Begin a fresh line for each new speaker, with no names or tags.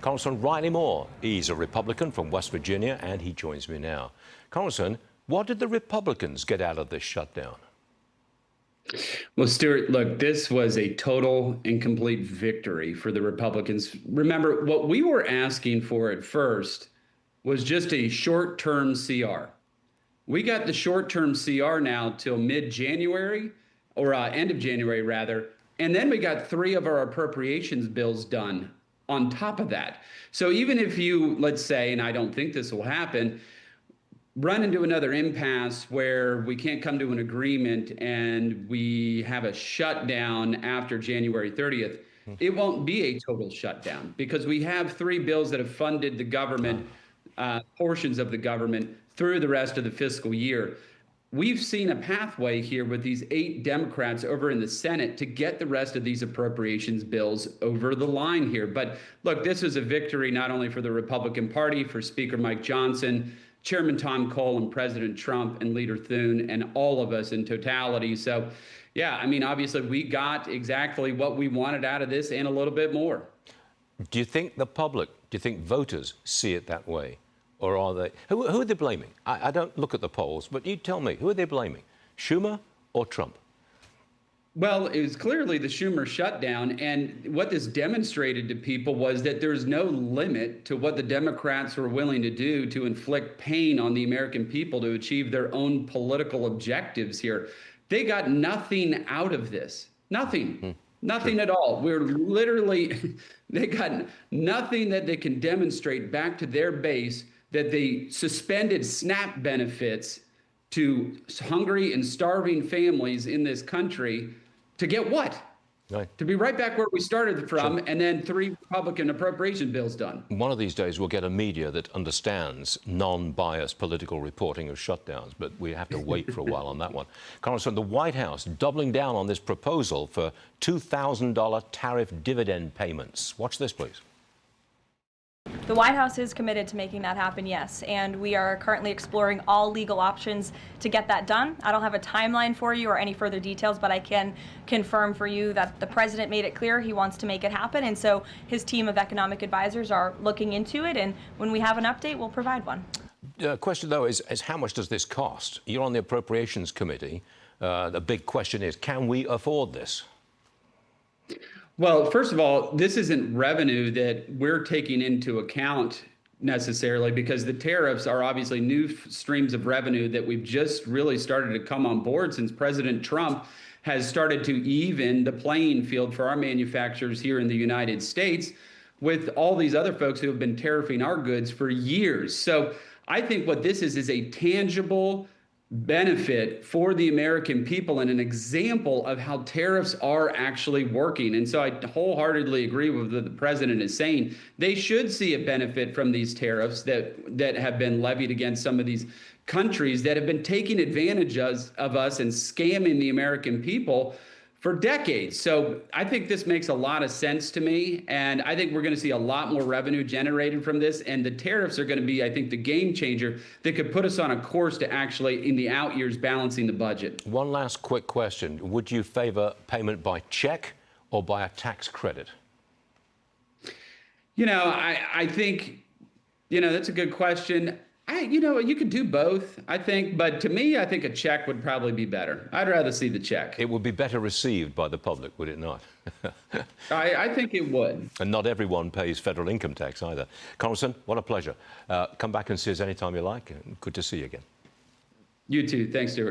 Congressman Riley Moore. He's a Republican from West Virginia, and he joins me now. Congressman, what did the Republicans get out of this shutdown?
Well, Stuart, look, this was a total and complete victory for the Republicans. Remember, what we were asking for at first was just a short-term CR. We got the short-term CR now till mid-January, or end of January, rather. And then we got 3 of our appropriations bills done on top of that. So even if you, let's say, and I don't think this will happen, run into another impasse where we can't come to an agreement and we have a shutdown after January 30th, it won't be a total shutdown because we have 3 bills that have funded the government, portions of the government through the rest of the fiscal year. We've seen a pathway here with these 8 Democrats over in the Senate to get the rest of these appropriations bills over the line here. But look, this is a victory not only for the Republican Party, for Speaker Mike Johnson, Chairman Tom Cole, and President Trump, and Leader Thune, and all of us in totality. So, yeah, I mean, obviously we got exactly what we wanted out of this and a little bit more.
Do you think the public, do you think voters see it that way? Or are they, who are they blaming? I don't look at the polls, but you tell me, who are they blaming? Schumer or Trump?
Well, it was clearly the Schumer shutdown, and what this demonstrated to people was that there's no limit to what the Democrats were willing to do to inflict pain on the American people to achieve their own political objectives here. They got nothing out of this. Nothing. Nothing at all. We're literally, they got nothing that they can demonstrate back to their base that they suspended SNAP benefits to hungry and starving families in this country to get what?
Right.
To be right back where we started from,
Sure.
And then 3 Republican appropriation bills done.
One of these days we'll get a media that understands non-biased political reporting of shutdowns, but we have to wait for a while on that one. Congressman, the White House doubling down on this proposal for $2,000 tariff dividend payments. Watch this, please.
The White House is committed to making that happen, yes, and we are currently exploring all legal options to get that done. I don't have a timeline for you or any further details, but I can confirm for you that the president made it clear he wants to make it happen, and so his team of economic advisors are looking into it, and when we have an update, we'll provide one.
Question, though, is how much does this cost? You're on the Appropriations Committee. The big question is, can we afford this?
Well, first of all, this isn't revenue that we're taking into account necessarily because the tariffs are obviously new streams of revenue that we've just really started to come on board since President Trump has started to even the playing field for our manufacturers here in the United States with all these other folks who have been tariffing our goods for years. So I think what this is a tangible benefit for the American people and an example of how tariffs are actually working. And so I wholeheartedly agree with what the president is saying. They should see a benefit from these tariffs that have been levied against some of these countries that have been taking advantage of us and scamming the American people for decades. So I think this makes a lot of sense to me, and I think we're going to see a lot more revenue generated from this, and the tariffs are going to be, I think, the game changer that could put us on a course to actually, in the out years, balancing the budget.
One last quick question. Would you favor payment by check or by a tax credit?
You know, I think, that's a good question. You could do both, I think, but to me, I think a check would probably be better. I'd rather see the check.
It would be better received by the public, would it not?
I think it would.
And not everyone pays federal income tax either. Congressman, what a pleasure. Come back and see us anytime you like. Good to see you again.
You too. Thanks, Stuart.